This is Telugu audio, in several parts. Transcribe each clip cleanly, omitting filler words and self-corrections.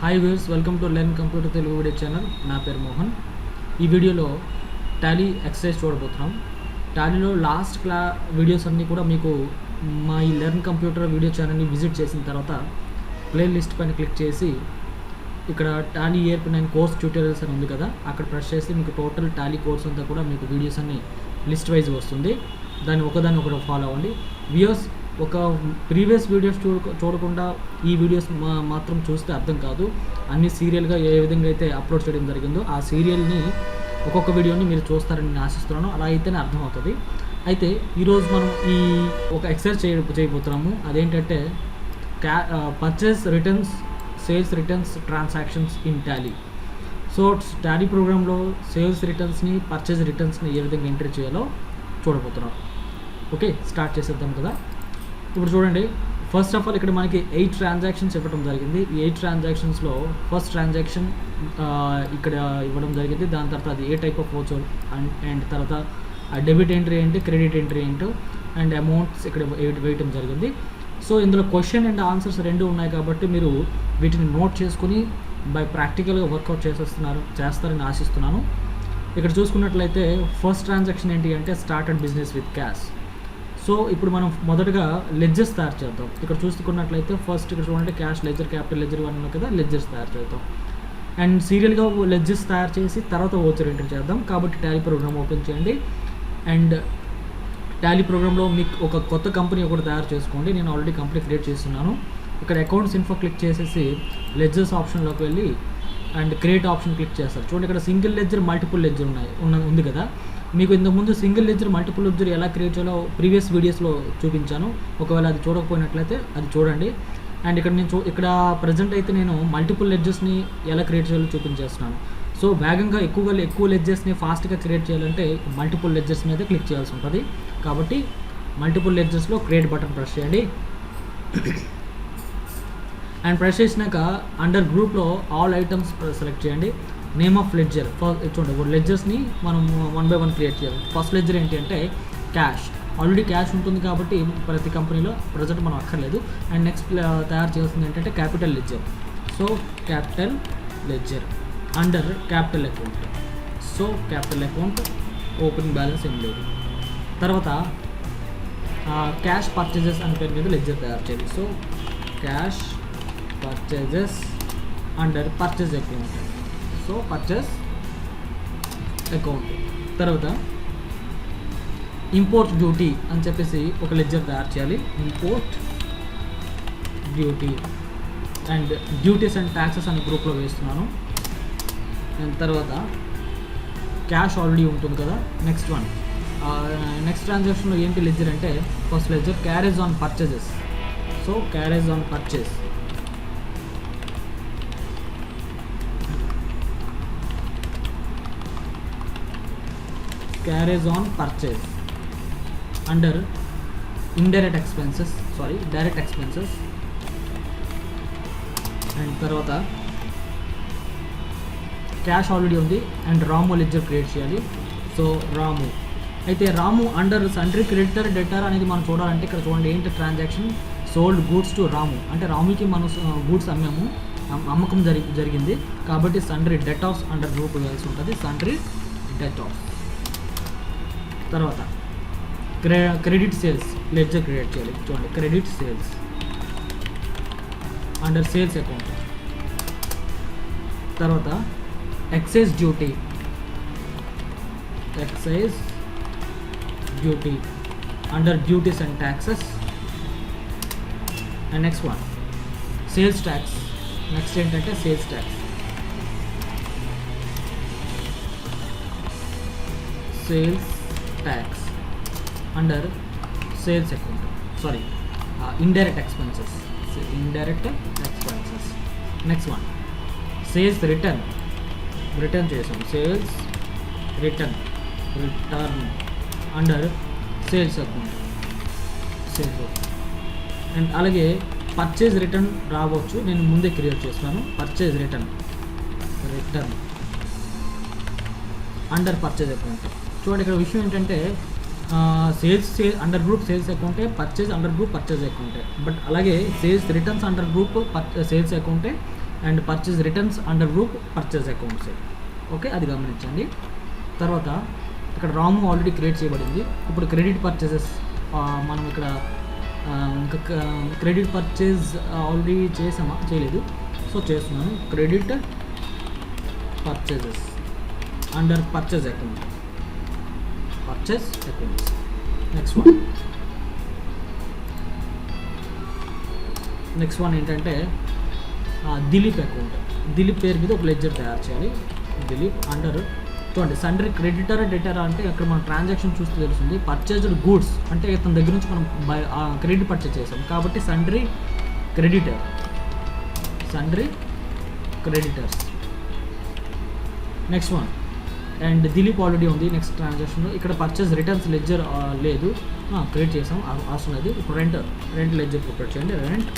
Hi viewers, welcome to learn computer Telugu video channel. నా పేరు మోహన్. ఈ వీడియోలో టాలీ ఎక్సర్సైజ్ చూడబోతున్నాం. టాలీలో లాస్ట్ వీడియోస్ అన్నీ కూడా మీకు మా ఈ లెర్న్ కంప్యూటర్ వీడియో ఛానల్ని విజిట్ చేసిన తర్వాత ప్లేలిస్ట్ పైన క్లిక్ చేసి ఇక్కడ టాలీ ERP9 కోర్స్ ట్యూటోరియల్స్ అని ఉంది కదా, అక్కడ ప్రెస్ చేసి మీకు టోటల్ టాలీ కోర్స్ అంతా కూడా మీకు వీడియోస్ అన్ని లిస్ట్ వైజ్ వస్తుంది. దాన్ని ఒకటి ఫాలో అవ్వండి. వ్యూయర్స్, ఒక ప్రీవియస్ వీడియోస్ చూడకుండా ఈ వీడియోస్ మాత్రం చూస్తే అర్థం కాదు. అన్ని సీరియల్గా ఏ విధంగా అయితే అప్లోడ్ చేయడం జరిగిందో ఆ సీరియల్ని ఒక్కొక్క వీడియోని మీరు చూస్తారని నేను ఆశిస్తున్నాను. అలా అయితేనే అర్థమవుతుంది. అయితే ఈరోజు మనం ఈ ఒక ఎక్సర్సైజ్ చేయబోతున్నాము. అదేంటంటే purchase returns, sales returns, transactions in Tally. So Tally ప్రోగ్రాంలో సేల్స్ రిటర్న్స్ని, పర్చేస్ రిటర్న్స్ని ఏ విధంగా ఎంట్రీ చేయాలో చూడబోతున్నాం. ఓకే, స్టార్ట్ చేసేద్దాం కదా. ఇప్పుడు చూడండి, ఫస్ట్ ఆఫ్ ఆల్ ఇక్కడ మనకి 8 ట్రాన్సాక్షన్స్ ఇవ్వడం జరిగింది. ఈ 8 ట్రాన్సాక్షన్స్లో ఫస్ట్ ట్రాన్సాక్షన్ ఇక్కడ ఇవ్వడం జరిగింది. దాని తర్వాత అది ఏ టైప్ ఆఫ్ వోచర్ అండ్ తర్వాత డెబిట్ ఎంట్రీ ఏంటి, క్రెడిట్ ఎంట్రీ ఏంటో అండ్ అమౌంట్స్ ఇక్కడ వేయటం జరిగింది. సో ఇందులో క్వశ్చన్ అండ్ ఆన్సర్స్ రెండు ఉన్నాయి కాబట్టి మీరు వీటిని నోట్ చేసుకుని బై ప్రాక్టికల్గా వర్కౌట్ చేస్తారని ఆశిస్తున్నాను. ఇక్కడ చూసుకున్నట్లయితే ఫస్ట్ ట్రాన్సాక్షన్ ఏంటి అంటే started business with cash. So ఇప్పుడు మనం మొదటగా లెడ్జర్స్ తయారు చేద్దాం. ఇక్కడ చూసుకున్నట్లయితే ఫస్ట్ ఇక్కడ చూడండి, క్యాష్ లెడ్జర్, క్యాపిటల్ లెడ్జర్ ఉన్నాయి కదా, లెడ్జర్స్ తయారు చేద్దాం. అండ్ సీరియల్గా లెడ్జర్స్ తయారు చేసి తర్వాత వోచర్ ఎంట్రీ చేద్దాం. కాబట్టి టాలీ ప్రోగ్రామ్ ఓపెన్ చేయండి. అండ్ టాలీ ప్రోగ్రాంలో మీకు ఒక కొత్త కంపెనీ ఒకటి తయారు చేసుకోండి. నేను ఆల్రెడీ కంపెనీ క్రియేట్ చేస్తున్నాను. ఇక్కడ అకౌంట్స్ ఇన్ఫో క్లిక్ చేసేసి లెడ్జర్స్ ఆప్షన్లోకి వెళ్ళి అండ్ క్రియేట్ ఆప్షన్ క్లిక్ చేస్తారు. చూడండి, ఇక్కడ సింగిల్ లెడ్జర్, మల్టిపుల్ లెడ్జర్ ఉంది కదా. మీకు ఇంతకుముందు సింగిల్ లెడ్జర్, మల్టిపుల్ లెడ్జర్ ఎలా క్రియేట్ చేయాలో ప్రీవియస్ వీడియోస్లో చూపించాను. ఒకవేళ అది చూడకపోయినట్లయితే అది చూడండి. అండ్ ఇక్కడ ఇక్కడ ప్రజెంట్ అయితే నేను మల్టిపుల్ లెడ్జర్స్ని ఎలా క్రియేట్ చేయాలో చూపించేస్తున్నాను. సో వేగంగా ఎక్కువ లెడ్జర్స్ని ఫాస్ట్గా క్రియేట్ చేయాలంటే మల్టిపుల్ లెడ్జర్స్ మీద క్లిక్ చేయాల్సి ఉంటుంది. కాబట్టి మల్టిపుల్ లెడ్జర్స్లో క్రియేట్ బటన్ ప్రెస్ చేయండి. అండ్ ప్రెస్ చేసినాక అండర్ గ్రూప్లో ఆల్ ఐటమ్స్ సెలెక్ట్ చేయండి. నేమ్ ఆఫ్ లెడ్జర్ చూడండి, ఇప్పుడు లెడ్జర్స్ని మనం 1 by 1 క్రియేట్ చేయాలి. ఫస్ట్ లెడ్జర్ ఏంటి అంటే క్యాష్. ఆల్రెడీ క్యాష్ ఉంటుంది కాబట్టి ప్రతి కంపెనీలో ప్రజెంట్ మనం అక్కర్లేదు. అండ్ నెక్స్ట్ తయారు చేయాల్సింది ఏంటంటే capital ledger. So capital ledger under capital account. So capital account, opening balance ఏం లేదు. తర్వాత క్యాష్ పర్చేజెస్ అనే పేరు మీద లెడ్జర్ తయారు చేయాలి. So cash purchases under purchase account. So purchase account. తర్వాత ఇంపోర్ట్ డ్యూటీ అని చెప్పేసి ఒక లెడ్జర్ తయారు చేయాలి. Import duty and duties and taxes అనే గ్రూప్లో వేస్తున్నాను. అండ్ తర్వాత క్యాష్ ఆల్రెడీ ఉంటుంది కదా. నెక్స్ట్ ట్రాన్సాక్షన్లో ఏంటి లెడ్జర్ అంటే first ledger carriage on purchases. So carriage on purchase. Carriage on purchase under direct expenses. And తర్వాత క్యాష్ ఆల్రెడీ ఉంది అండ్ రాము లెడ్జర్ క్రియేట్ చేయాలి. సో రాము అయితే రాము అండర్ సండ్రీ, క్రెడిటర్, డెటర్ అనేది మనం చూడాలంటే ఇక్కడ చూడండి ఏంటి ట్రాన్సాక్షన్ సోల్డ్ గూడ్స్ టు రాము అంటే రాముకి మనం గూడ్స్ అమ్మకం జరిగింది కాబట్టి సండ్రీ డెటార్స్ అండర్ గ్రూప్ వేయాల్సి ఉంటుంది. Sundry debtors. తర్వాత క్రెడిట్ సేల్స్ లెడ్జర్ క్రియేట్ చేయాలి. చూడండి, credit sales under sales account. తర్వాత excise duty under duties and taxes. And next one sales tax. Next ఏంటంటే sales tax. Sales tax under sales account. Indirect expenses. Next one sales return చేసాం. Sales return under sales account. And అలాగే పర్చేజ్ రిటర్న్ రావచ్చు, నేను ముందే క్రియేట్ చేస్తాను. Purchase return under purchase account. చూడండి, ఇక్కడ విషయం ఏంటంటే సేల్స్ అండర్ గ్రూప్ సేల్స్ అకౌంటే, పర్చేజ్ అండర్ గ్రూప్ పర్చేజ్ అకౌంటే. బట్ అలాగే sales returns under group sales అకౌంటే, and purchase returns under group purchase accounts. Okay, అది గమనించండి. తర్వాత ఇక్కడ రాము ఆల్రెడీ క్రియేట్ చేయబడింది. ఇప్పుడు క్రెడిట్ పర్చేసెస్ మనం ఇక్కడ ఇంకా క్రెడిట్ పర్చేజ్ ఆల్రెడీ చేసామా, చేయలేదు. సో చేస్తున్నాను. Credit purchases under purchase account, purchase accounts. Next one ఏంటంటే దిలీప్ అకౌంట్. దిలీప్ పేరు మీద ఒక లెడ్జర్ తయారు చేయాలి. దిలీప్ అండర్ చూడండి సండ్రీ క్రెడిటర్ డెటర్ అంటే అక్కడ మనం ట్రాన్సాక్షన్ చూస్తే తెలుస్తుంది. పర్చేజ్డ్ గూడ్స్ అంటే తన దగ్గర నుంచి మనం క్రెడిట్ పర్చేజ్ చేసాం కాబట్టి sundry creditor, sundry creditors. Next one and Dilip already ఉంది నెక్స్ట్ ట్రాన్సాక్షన్లో. ఇక్కడ పర్చేజ్ రిటర్న్స్ లెడ్జర్ లేదు, క్రియేట్ చేసాం, అవసరం లేదు. ఇప్పుడు రెంట్ లెడ్జర్ ప్రిపేర్ చేయండి. Rent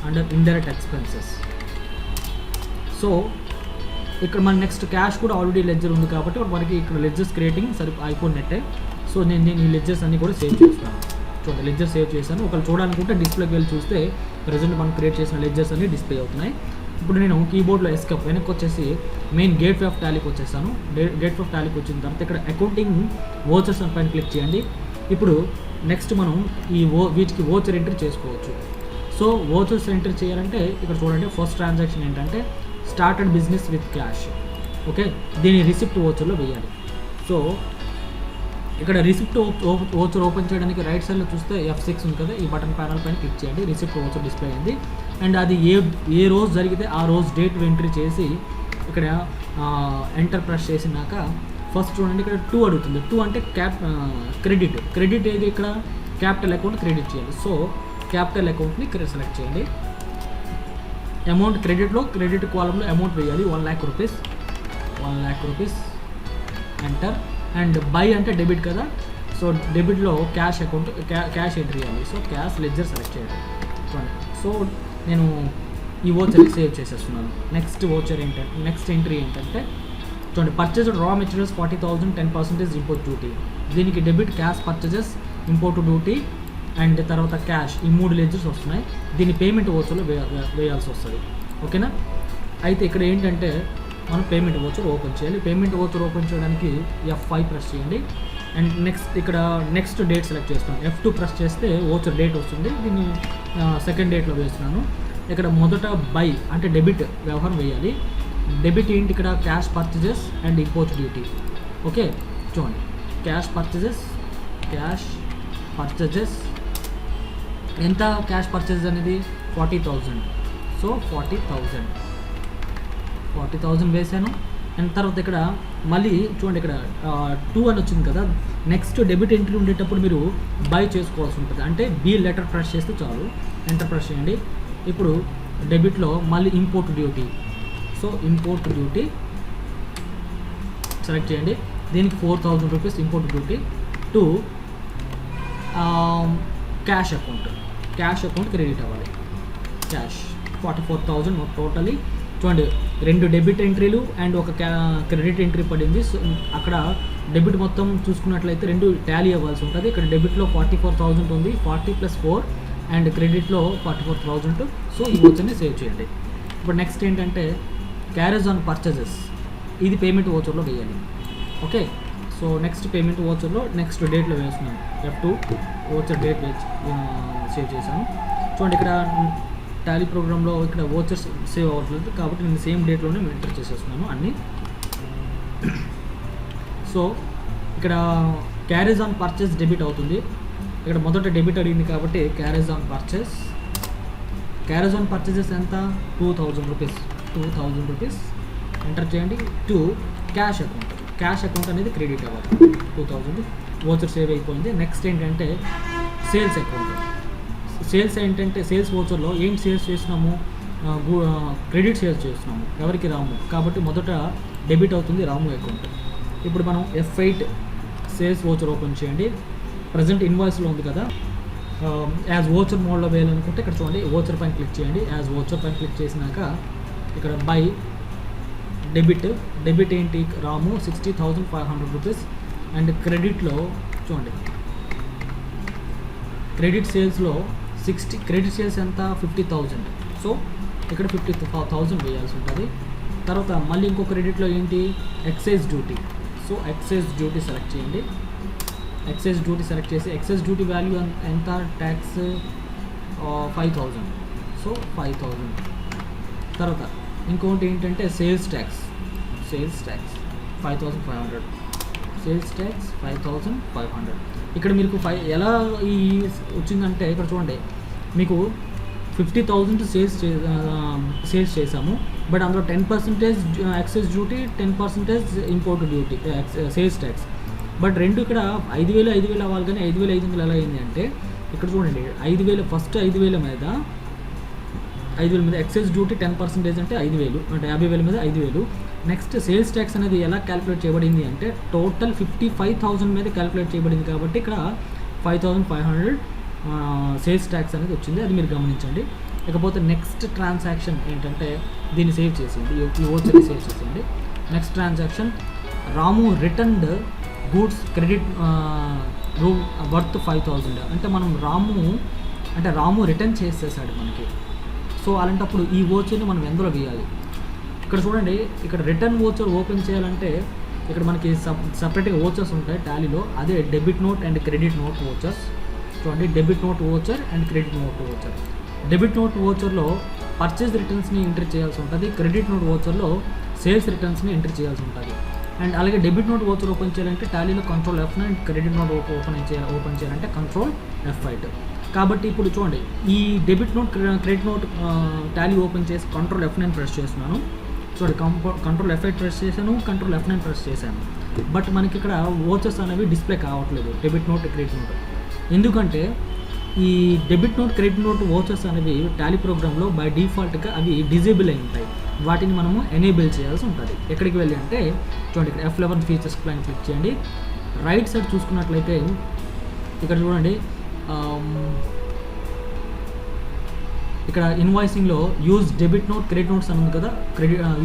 under indirect expenses. So ఇక్కడ మన నెక్స్ట్ క్యాష్ కూడా ఆల్రెడీ లెడ్జర్ ఉంది కాబట్టి మనకి ఇక్కడ లెడ్జర్స్ క్రియేటింగ్ అయిపోయినట్టే. సో నేను ఈ లెడ్జర్స్ అన్ని కూడా సేవ్ చేస్తాను. చూడండి లెడ్జర్ సేవ్ చేశాను. ఒకళ్ళు చూడాలనుకుంటే డిస్ప్లేకి వెళ్ళి చూస్తే ప్రజెంట్ మనం క్రియేట్ చేసిన లెడ్జర్స్ అన్ని డిస్ప్లే అవుతున్నాయి. ఇప్పుడు నేను కీబోర్డ్లో ఎస్కేప్ వెనక్కి వచ్చేసి మెయిన్ గేట్ ఆఫ్ టాలీకి వచ్చేసాను. గేట్ ఆఫ్ టాలీకి వచ్చిన తర్వాత ఇక్కడ అకౌంటింగ్ వోచర్స్ అని పైన క్లిక్ చేయండి. ఇప్పుడు నెక్స్ట్ మనం వీటికి వోచర్ ఎంట్రీ చేసుకోవచ్చు. సో వోచర్స్ ఎంట్రీ చేయాలంటే ఇక్కడ చూడండి ఫస్ట్ ట్రాన్సాక్షన్ ఏంటంటే started business with cash. Okay, దీని రిసిప్ట్ వోచర్లో వేయాలి. సో ఇక్కడ రిసిప్ట్ వోచర్ ఓపెన్ చేయడానికి రైట్ సైడ్లో చూస్తే F6 ఉంది కదా, ఈ బటన్ ప్యానల్ పైన క్లిక్ చేయండి. రిసిప్ట్ వోచర్ డిస్ప్లే అయింది. అండ్ అది ఏ రోజు జరిగితే ఆ రోజు డేట్ ఎంట్రీ చేసి ఇక్కడ ఎంటర్ ప్రెస్ చేసినాక ఫస్ట్ చూడండి ఇక్కడ 2 అడుగుతుంది. 2 అంటే క్రెడిట్ ఏది ఇక్కడ క్యాపిటల్ అకౌంట్ క్రెడిట్ చేయాలి. సో క్యాపిటల్ అకౌంట్ని సెలెక్ట్ చేయండి. అమౌంట్ క్రెడిట్లో క్రెడిట్ కాలంలో అమౌంట్ వేయాలి 1 lakh rupees enter. And by అంటే డెబిట్ కదా, సో డెబిట్లో క్యాష్ అకౌంట్ క్యాష్ ఎంట్రీ చేయాలి. సో క్యాష్ లెడ్జర్ సెలెక్ట్ చేయాలి. సో నేను ఈ వోచర్ సేవ్ చేసేస్తున్నాను. నెక్స్ట్ ఎంట్రీ ఏంటంటే చూడండి purchased raw materials 40,000 10% import duty. దీనికి debit cash purchases import duty and తర్వాత క్యాష్, ఈ 3 లెడ్జర్స్ వస్తున్నాయి. దీని పేమెంట్ వోచర్లో వేయాల్సి వస్తుంది. ఓకేనా, అయితే ఇక్కడ ఏంటంటే మనం పేమెంట్ వోచర్ ఓపెన్ చేయాలి. పేమెంట్ వోచర్ ఓపెన్ చేయడానికి F5 ప్రెస్ చేయండి. అండ్ నెక్స్ట్ డేట్ సెలెక్ట్ చేస్తున్నాను. F2 ప్రెస్ చేస్తే వోచర్ డేట్ వస్తుంది. దీన్ని సెకండ్ డేట్లో వేస్తున్నాను. ఇక్కడ మొదట బై అంటే డెబిట్ వ్యవహారం వేయాలి. డెబిట్ ఏంటి ఇక్కడ cash purchases and import duty. Okay, చూడండి క్యాష్ పర్చేజెస్ ఎంత క్యాష్ పర్చేజ్ అనేది 40,000. సో 40,000 వేసాను. అండ్ తర్వాత ఇక్కడ మళ్ళీ చూడండి ఇక్కడ 2 అని వచ్చింది కదా, నెక్స్ట్ డెబిట్ ఎంట్రీ ఉండేటప్పుడు మీరు బై చేసుకోవాల్సి ఉంటుంది. అంటే బి లెటర్ ప్రెస్ చేస్తే చాలు, ఎంటర్ ప్రెస్ చేయండి. ఇప్పుడు డెబిట్లో మళ్ళీ import duty. So import duty select చేయండి. దీనికి 4,000 rupees import duty to cash account credit అవ్వాలి. Cash 44,000 totally. చూడండి 2 డెబిట్ ఎంట్రీలు అండ్ ఒక క్రెడిట్ ఎంట్రీ పడింది. సో అక్కడ డెబిట్ మొత్తం చూసుకున్నట్లయితే 2 టాలీ అవ్వాల్సి ఉంటుంది. ఇక్కడ డెబిట్లో 44,000 ఉంది, 40 + 4 అండ్ క్రెడిట్లో 44,000. సో ఈ వోచర్ని సేవ్ చేయండి. ఇప్పుడు నెక్స్ట్ ఏంటంటే క్యారేజ్ ఆన్ పర్చేజెస్, ఇది పేమెంట్ వోచర్లో వేయాలి. ఓకే, సో నెక్స్ట్ పేమెంట్ వోచర్లో నెక్స్ట్ డేట్లో వేస్తున్నాను. F2 వోచర్ డేట్ సేవ్ చేశాను. చూడండి ఇక్కడ టాలీ ప్రోగ్రాంలో ఇక్కడ వోచర్స్ సేవ్ అవ్వట్లేదు కాబట్టి నేను సేమ్ డేట్లోనే ఎంటర్ చేసేస్తున్నాను అన్నీ. సో ఇక్కడ క్యారేజ్ ఆన్ పర్చేస్ డెబిట్ అవుతుంది. ఇక్కడ మొదట డెబిట్ అడిగింది కాబట్టి క్యారేజ్ ఆన్ పర్చేజెస్ ఎంత 2,000 రూపీస్ ఎంటర్ చేయండి. టు క్యాష్ అకౌంట్ అనేది క్రెడిట్ అవ్వాలి 2,000. వోచర్ సేవ్ అయిపోయింది. నెక్స్ట్ ఏంటంటే సేల్స్ అకౌంట్. సేల్స్ వోచర్లో ఏంటి సేల్స్ చేస్తున్నాము, క్రెడిట్ సేల్స్ చేస్తున్నాము ఎవరికి, రాము. కాబట్టి మొదట డెబిట్ అవుతుంది రాము అకౌంట్. ఇప్పుడు మనం F8 సేల్స్ వోచర్ ఓపెన్ చేయండి. ప్రజెంట్ ఇన్వాయిస్లో ఉంది కదా, యాజ్ వోచర్ మోడ్లో వేయాలనుకుంటే ఇక్కడ చూడండి వోచర్ పైన క్లిక్ చేయండి. యాజ్ వోచర్ పైన క్లిక్ చేసినాక ఇక్కడ బై డెబిట్ ఏంటి రాము 60,500 రూపీస్. అండ్ క్రెడిట్లో చూడండి క్రెడిట్ సేల్స్లో క్రెడిట్ సేల్స్ ఎంత 50,000. సో ఇక్కడ 50,000 వేయాల్సి ఉంటుంది. తర్వాత మళ్ళీ ఇంకో క్రెడిట్లో ఏంటి, excise duty. So excise duty select చేయండి. ఎక్సైజ్ డ్యూటీ సెలెక్ట్ చేసి ఎక్సైజ్ డ్యూటీ వాల్యూ ఎంత, ట్యాక్స్ 5,000. సో 5,000. తర్వాత ఇంకొకటి ఏంటంటే సేల్స్ ట్యాక్స్ 5,500. Sales tax 5,500. ఇక్కడ మీకు ఎలా ఈ వచ్చిందంటే ఇక్కడ చూడండి, మీకు 50,000 సేల్స్ చేసాము, బట్ అందులో 10% excise duty, 10% import duty, sales tax. But రెండు ఇక్కడ 5,000 అవ్వాలి, కానీ 5,500 ఎలా అయింది అంటే ఇక్కడ చూడండి, 5,000 ఫస్ట్ 5,000 మీద ఎక్సైజ్ డ్యూటీ 10% అంటే 5,000, అంటే 50,000 మీద 5,000. నెక్స్ట్ సేల్స్ ట్యాక్స్ అనేది ఎలా క్యాలిక్యులేట్ చేయబడింది అంటే టోటల్ 55,000 మీద క్యాలిక్యులేట్ చేయబడింది, కాబట్టి ఇక్కడ 5,500 సేల్స్ ట్యాక్స్ అనేది వచ్చింది, అది మీరు గమనించండి. ఇకపోతే నెక్స్ట్ ట్రాన్సాక్షన్ ఏంటంటే దీన్ని సేవ్ చేసేయండి, ఈ ఓచర్ని సేవ్ చేసేయండి. నెక్స్ట్ ట్రాన్సాక్షన్, రాము రిటర్న్డ్ గూడ్స్ క్రెడిట్ వర్త్ 5,000. అంటే రాము రిటర్న్ చేసేసాడు మనకి. సో అలాంటప్పుడు ఈ ఓచర్ని మనం ఎందులో వేయాలి, ఇక్కడ చూడండి, ఇక్కడ రిటర్న్ ఓచర్ ఓపెన్ చేయాలంటే ఇక్కడ మనకి సపరేట్గా ఓచర్స్ ఉంటాయి టాలీలో, అదే debit note and credit note vouchers. చూడండి, debit note voucher and credit note voucher. Debit note ఓచర్లో పర్చేజ్ రిటర్న్స్ని ఎంటర్ చేయాల్సి ఉంటుంది, క్రెడిట్ నోట్ ఓచర్లో సేల్స్ రిటర్న్స్ని ఎంటర్ చేయాల్సి ఉంటుంది. అండ్ అలాగే డెబిట్ నోట్ ఓచర్ ఓపెన్ చేయాలంటే టాలీలో control F9, credit note open చేయాలంటే కంట్రోల్ F8. కాబట్టి ఇప్పుడు చూడండి, ఈ debit note credit note Tally open చేసి కంట్రోల్ F9 ప్రెస్ చేస్తున్నాను. చూడండి, కంట్రోల్ F8 ప్రెస్ చేశాను, కంట్రోల్ F9 ప్రెస్ చేశాను, బట్ మనకి ఇక్కడ ఓచర్స్ అనేవి డిస్ప్లే కావట్లేదు, డెబిట్ నోట్ క్రెడిట్ నోట్. ఎందుకంటే ఈ debit note credit note vouchers అనేవి టాలీ ప్రోగ్రామ్లో బై డిఫాల్ట్గా అవి డిజేబుల్ అయి ఉంటాయి, వాటిని మనము ఎనేబుల్ చేయాల్సి ఉంటుంది. ఎక్కడికి వెళ్ళి అంటే చూడండి, ఇక్కడ F11 ఫీచర్స్ పైన క్లిక్ చేయండి. రైట్ సైడ్ చూసుకున్నట్లయితే ఇక్కడ చూడండి, ఇక్కడ ఇన్వాయిసింగ్లో use debit note credit notes అని ఉంది కదా,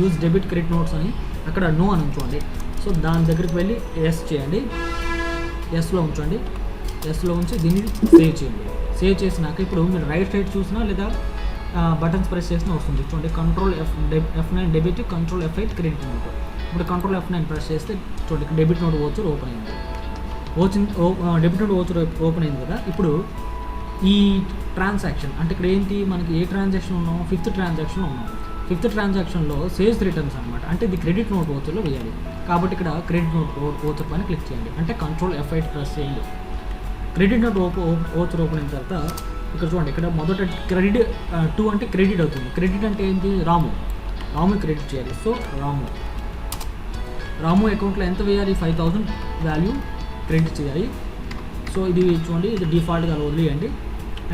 యూజ్ డెబిట్ క్రెడిట్ నోట్స్ అని అక్కడ నో అని చూడండి. సో దాని దగ్గరికి వెళ్ళి ఎస్ చేయండి, ఎస్లో ఉంచండి, ఎస్లో ఉంచి దీన్ని సేవ్ చేయండి. సేవ్ చేసినాక ఇప్పుడు మీరు రైట్ సైడ్ చూసినా లేదా బటన్స్ ప్రెస్ చేసినా వస్తుంది. చూడండి, control F9 debit, control F8 credit note. ఇప్పుడు కంట్రోల్ F9 ప్రెస్ చేస్తే చూడండి, డెబిట్ నోట్ ఓచర్ ఓపెన్ అయింది. డెబిట్ నోట్ ఓచర్ ఓపెన్ అయింది కదా. ఇప్పుడు ఈ ట్రాన్సాక్షన్ అంటే ఇక్కడ ఏంటి, మనకి ఏ ట్రాన్సాక్షన్ ఉన్నాం, 5th ట్రాన్సాక్షన్ ఉన్నాం. 5th ట్రాన్సాక్షన్లో సేల్స్ రిటర్న్స్ అనమాట, అంటే ఇది క్రెడిట్ నోట్ ఓచర్లో వేయాలి. కాబట్టి ఇక్కడ క్రెడిట్ నోట్ ఓచర్ పైన క్లిక్ చేయండి, అంటే కంట్రోల్ F8 ప్రెస్ చేయండి. క్రెడిట్ నోట్ ఓచర్ ఓపెన్ అయిన తర్వాత ఇక్కడ చూడండి, ఇక్కడ మొదట క్రెడిట్ 2 అంటే క్రెడిట్ అవుతుంది. క్రెడిట్ అంటే ఏంటి, రాము క్రెడిట్ చేయాలి. సో రాము అకౌంట్లో ఎంత వేయాలి, 5,000 వాల్యూ క్రెడిట్ చేయాలి. సో ఇది చూడండి, ఇది డిఫాల్ట్గా వదిలేయండి.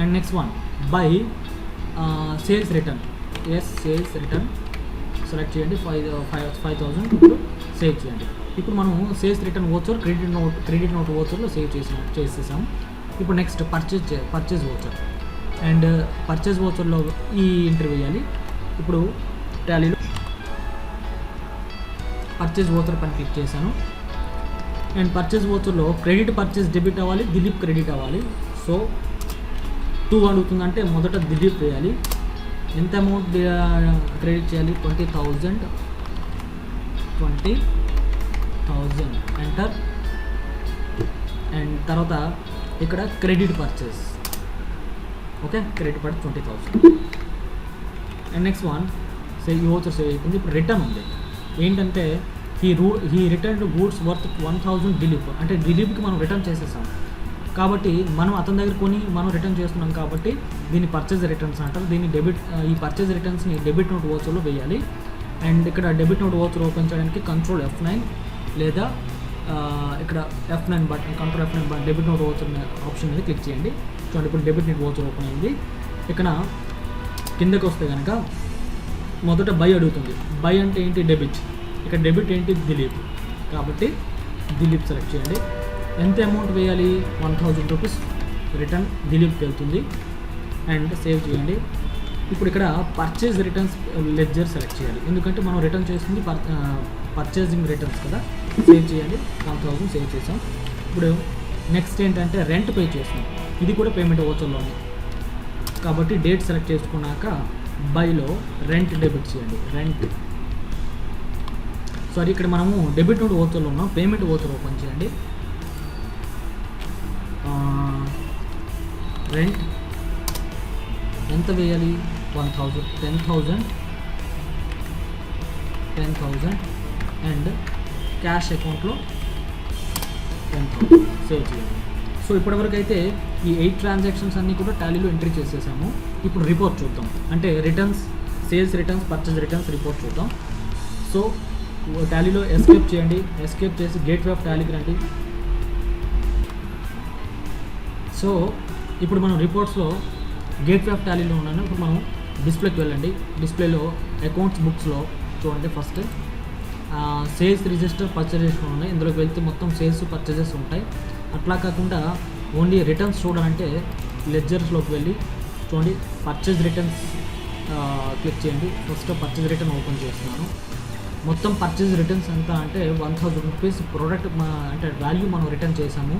And next one, by sales return. Sales return select చేయండి, 5,000 ఇప్పుడు సేవ్ చేయండి. ఇప్పుడు మనం sales return voucher credit note ఓచర్లో సేవ్ చేసేసాం. ఇప్పుడు next purchase voucher. And purchase ఓచర్లో ఈ ఎంట్రీ వేయాలి. ఇప్పుడు టాలీలో పర్చేజ్ ఓచర్ పైన క్లిక్ చేశాను. అండ్ పర్చేజ్ ఓచర్లో క్రెడిట్ పర్చేజ్ డెబిట్ అవ్వాలి, దిలీప్ క్రెడిట్ అవ్వాలి. సో 2 అడుగుతుందంటే మొదట దిలీప్ వేయాలి. ఎంత అమౌంట్ క్రెడిట్ చేయాలి, 20,000 ఎంటర్. అండ్ తర్వాత ఇక్కడ credit purchase, okay, credit purchase 20,000. And next one ఈ ఓచర్ సేవ్ అయిపోయింది. ఇప్పుడు రిటర్న్ ఉంది, ఏంటంటే he return goods worth 1,000 Dilip, అంటే దిలీప్కి మనం రిటర్న్ చేసేసాం. కాబట్టి మనం అతని దగ్గర కొని మనం రిటర్న్ చేస్తున్నాం, కాబట్టి దీన్ని పర్చేజ్ రిటర్న్స్ అంటారు. దీన్ని ఈ పర్చేజ్ రిటర్న్స్ని డెబిట్ నోట్ ఓచర్లో వేయాలి. అండ్ ఇక్కడ డెబిట్ నోట్ ఓచర్ ఓపెన్ చేయడానికి కంట్రోల్ F9 లేదా ఇక్కడ F9 button, control F9 button, debit note voucher option మీద క్లిక్ చేయండి. చూడండి, ఇప్పుడు డెబిట్ నోట్ ఓచర్ ఓపెన్ అయింది. ఇక్కడ కిందకి వస్తే కనుక మొదట బై అడుగుతుంది. బై అంటే ఏంటి, డెబిట్. ఇక్కడ డెబిట్ ఏంటి, దిలీప్, కాబట్టి దిలీప్ సెలెక్ట్ చేయండి. ఎంత అమౌంట్ వేయాలి, 1,000 రూపీస్ రిటర్న్ దిలీప్కి వెళ్తుంది. అండ్ సేవ్ చేయండి. ఇప్పుడు ఇక్కడ పర్చేజ్ రిటర్న్స్ లెడ్జర్ సెలెక్ట్ చేయాలి, ఎందుకంటే మనం రిటర్న్ చేస్తుంది పర్చేజింగ్ రిటర్న్స్ కదా. సేవ్ చేయండి, 1,000 సేవ్ చేసాం. ఇప్పుడు నెక్స్ట్ ఏంటంటే రెంట్ పే చేసాం, ఇది కూడా పేమెంట్ ఓచర్లోనే. కాబట్టి డేట్ సెలెక్ట్ చేసుకున్నాక బైలో రెంట్ డెబిట్ చేయండి. సారీ, ఇక్కడ మనము డెబిట్ నోట్ ఓచర్లో ఉన్నాం. పేమెంట్ ఓచర్ ఓపెన్ చేయండి. రెంట్ ఎంత వేయాలి? 1000, 10,000 అండ్ క్యాష్ అకౌంట్లో 10,000 సేవ్ చేయాలి. సో ఇప్పటివరకు అయితే ఈ 8 ట్రాన్సాక్షన్స్ అన్నీ కూడా టాలీలో ఎంట్రీ చేసేసాము. ఇప్పుడు రిపోర్ట్ చూద్దాం, అంటే returns, sales returns, purchase returns report చూద్దాం. సో టాలీలో ఎస్కేప్ చేయండి. ఎస్కేప్ చేసి గేట్వే ఆఫ్ టాలీకి రండి. సో ఇప్పుడు మనం రిపోర్ట్స్లో గేట్వే ఆఫ్ టాలీలో ఉన్నాను. ఇప్పుడు మనం డిస్ప్లేకి వెళ్ళండి. డిస్ప్లేలో అకౌంట్స్ బుక్స్లో చూడండి, first sales register, purchase register ఉన్నాయి. ఇందులోకి వెళ్తే మొత్తం సేల్స్, పర్చేజెస్ ఉంటాయి. అట్లా కాకుండా ఓన్లీ రిటర్న్స్ చూడాలంటే లెడ్జర్స్లోకి వెళ్ళి చూడండి, పర్చేజ్ రిటర్న్స్ క్లిక్ చేయండి. ఫస్ట్ పర్చేజ్ రిటర్న్ ఓపెన్ చేస్తున్నాను. మొత్తం పర్చేజ్ రిటర్న్స్ ఎంత అంటే 1000 రూపీస్ ప్రోడక్ట్ అంటే వాల్యూ మనం రిటర్న్ చేసాము.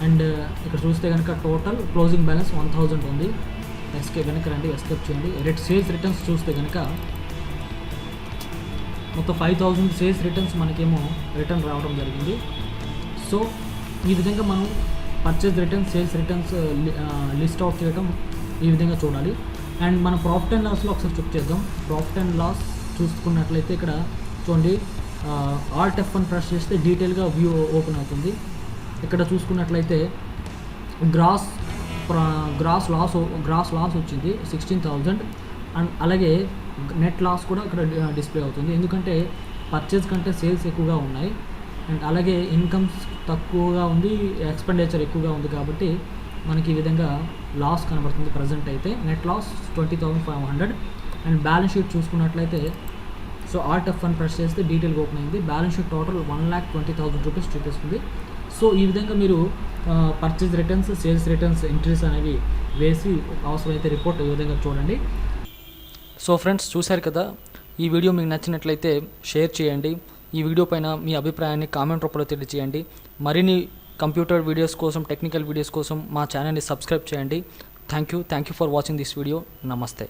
అండ్ ఇక్కడ చూస్తే కనుక టోటల్ క్లోజింగ్ బ్యాలెన్స్ 1000 ఉంది. ఎస్కేప్ వెనక రండి, ఎస్కేప్ చేయండి. సేల్స్ రిటర్న్స్ చూస్తే కనుక మొత్తం 5000 సేల్స్ రిటర్న్స్ మనకేమో రిటర్న్ రావడం జరిగింది. సో ఈ విధంగా మనం purchase returns, sales returns list out చేయడం ఈ విధంగా చూడాలి. అండ్ మన ప్రాఫిట్ అండ్ లాస్లో ఒకసారి చెక్ చేద్దాం. ప్రాఫిట్ అండ్ లాస్ చూసుకున్నట్లయితే ఇక్కడ చూడండి, ఆల్ట్ F1 ప్రెస్ చేస్తే డీటెయిల్గా వ్యూ ఓపెన్ అవుతుంది. ఇక్కడ చూసుకున్నట్లయితే గ్రాస్ లాస్ వచ్చింది 16,000. అండ్ అలాగే నెట్ లాస్ కూడా ఇక్కడ డిస్ప్లే అవుతుంది, ఎందుకంటే పర్చేజ్ కంటే సేల్స్ ఎక్కువగా ఉన్నాయి. అండ్ అలాగే ఇన్కమ్స్ తక్కువగా ఉంది, ఎక్స్పెండిచర్ ఎక్కువగా ఉంది, కాబట్టి మనకి ఈ విధంగా లాస్ కనబడుతుంది. ప్రజెంట్ అయితే net loss 20,500. And balance sheet చూసుకున్నట్లయితే సో ఆల్ట్ F1 ప్రెస్ చేస్తే డీటెయిల్గా ఓపెన్ అయింది. బ్యాలెన్స్ షీట్ టోటల్ 1,20,000 రూపీస్ చూపిస్తుంది. సో ఈ విధంగా మీరు purchase returns, sales returns entries అనేవి వేసి అవసరమైతే రిపోర్ట్ ఈ విధంగా చూడండి. సో ఫ్రెండ్స్, చూశారు కదా, ఈ వీడియో మీకు నచ్చినట్లయితే షేర్ చేయండి. ఈ వీడియో పైన మీ అభిప్రాయాన్ని కామెంట్ రూపంలో తెలియజేయండి. మరిన్ని కంప్యూటర్ వీడియోస్ కోసం, టెక్నికల్ వీడియోస్ కోసం మా ఛానల్ని సబ్స్క్రైబ్ చేయండి. Thank you for watching this video. నమస్తే.